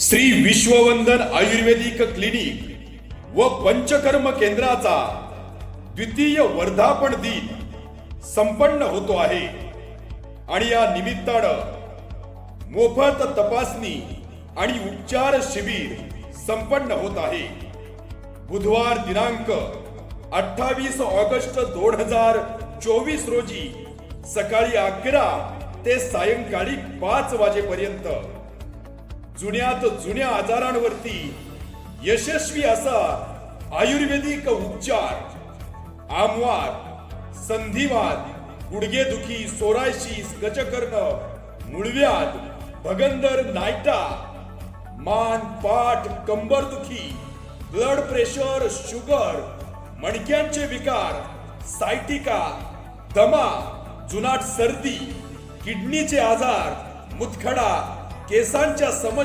श्री विश्ववंदन आयुर्वेदिक clinic व पंचकर्म केंद्राचा द्वितीय वर्धापन दिन संपन्न होतो आहे आणि या निमित्तानं मोफत तपासणी आणि उपचार शिबिर संपन्न होत आहे। बुधवार दिनांक 28 ऑगस्ट 2024 रोजी सकाळी 11 ते सायंकाळी 5 वाजेपर्यंत जुन्यात जुन्या आजारांवरती यशस्वी असा आयुर्वेदिक उपचार, आमवात, संधिवात, गुडघेदुखी, सोरायसिस, गजकर्ण, मूळव्याध, भगंदर, नायटा, मान, पाठ, कंबरदुखी, ब्लड प्रेशर, शुगर, मणक्यांचे विकार, सायटिका, दमा, जुनाट सर्दी, किडनीचे आजार, मुतखडा, केसांच्या समस्या